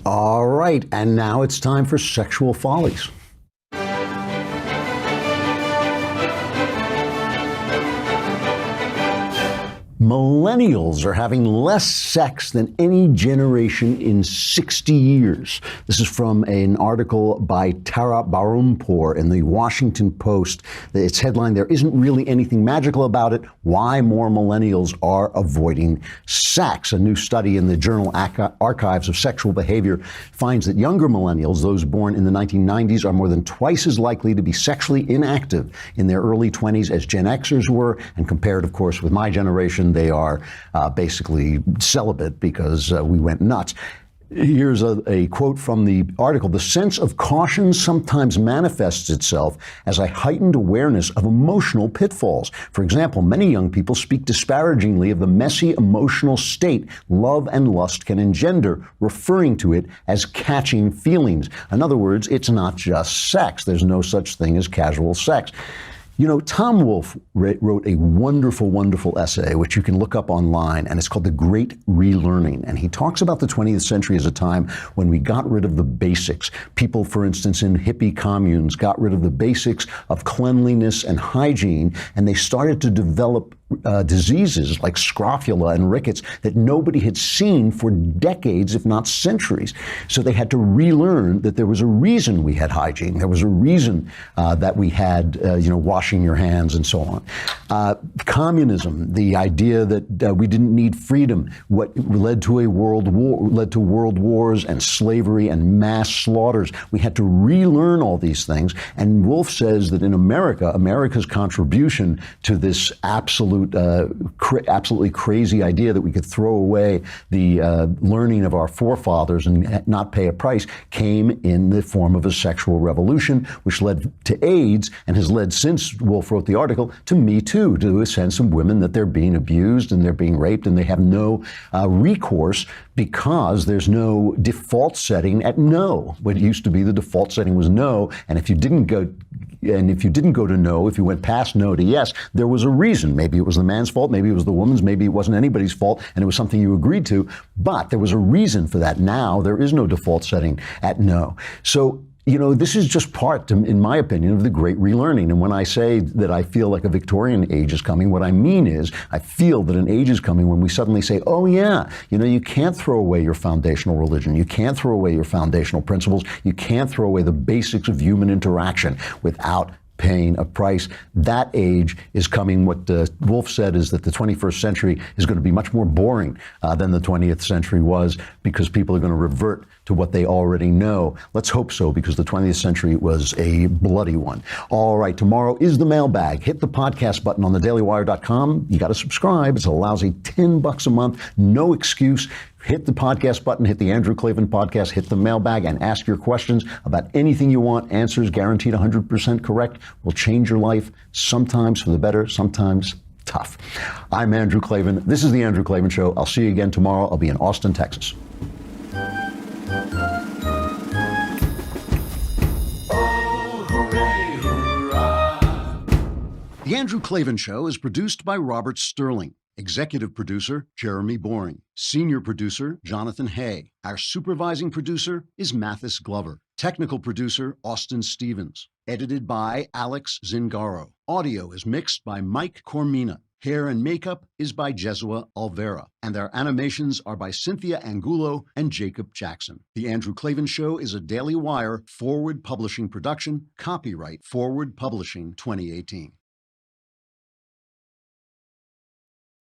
All right, and now it's time for Sexual Follies. Millennials are having less sex than any generation in 60 years. This is from an article by Tara Barumpour in the Washington Post. Its headline, "There isn't really anything magical about it. Why more millennials are avoiding sex." A new study in the Journal Archives of Sexual Behavior finds that younger millennials, those born in the 1990s, are more than twice as likely to be sexually inactive in their early 20s as Gen Xers were, and compared, of course, with my generation, they are basically celibate because we went nuts. Here's a quote from the article. "The sense of caution sometimes manifests itself as a heightened awareness of emotional pitfalls. For example, many young people speak disparagingly of the messy emotional state love and lust can engender, referring to it as catching feelings." In other words, it's not just sex. There's no such thing as casual sex. You know, Tom Wolfe wrote a wonderful, wonderful essay, which you can look up online, and it's called The Great Relearning. And he talks about the 20th century as a time when we got rid of the basics. People, for instance, in hippie communes got rid of the basics of cleanliness and hygiene, and they started to develop diseases like scrofula and rickets that nobody had seen for decades, if not centuries. So they had to relearn that there was a reason we had hygiene. There was a reason that we had, washing your hands and so on. Communism, the idea that we didn't need freedom, what led to a world war, led to world wars and slavery and mass slaughters. We had to relearn all these things. And Wolfe says that in America, America's contribution to this absolutely crazy idea that we could throw away the learning of our forefathers and not pay a price came in the form of a sexual revolution, which led to AIDS and has led, since Wolfe wrote the article, to Me Too, to a sense of women that they're being abused and they're being raped and they have no recourse because there's no default setting at no. What used to be the default setting was no, and if you didn't go to no, if you went past no to yes, there was a reason. Maybe it was the man's fault, maybe it was the woman's, maybe it wasn't anybody's fault, and it was something you agreed to, but there was a reason for that. Now, there is no default setting at no. So, this is just part, in my opinion, of the great relearning. And when I say that I feel like a Victorian age is coming, what I mean is I feel that an age is coming when we suddenly say, oh yeah, you can't throw away your foundational religion. You can't throw away your foundational principles. You can't throw away the basics of human interaction without paying a price. That age is coming. What Wolfe said is that the 21st century is going to be much more boring than the 20th century was, because people are going to revert to what they already know. Let's hope so, because the 20th century was a bloody one. All right, tomorrow is the mailbag. Hit the podcast button on thedailywire.com. You got to subscribe. It's a lousy $10 a month. No excuse. Hit the podcast button, hit the Andrew Klavan podcast, hit the mailbag, and ask your questions about anything you want. Answers guaranteed 100% correct will change your life, sometimes for the better, sometimes tough. I'm Andrew Klavan. This is The Andrew Klavan Show. I'll see you again tomorrow. I'll be in Austin, Texas. The Andrew Klavan Show is produced by Robert Sterling. Executive producer, Jeremy Boring. Senior producer, Jonathan Hay. Our supervising producer is Mathis Glover. Technical producer, Austin Stevens. Edited by Alex Zingaro. Audio is mixed by Mike Cormina. Hair and makeup is by Jesua Alvera. And our animations are by Cynthia Angulo and Jacob Jackson. The Andrew Klavan Show is a Daily Wire Forward Publishing production. Copyright Forward Publishing 2018.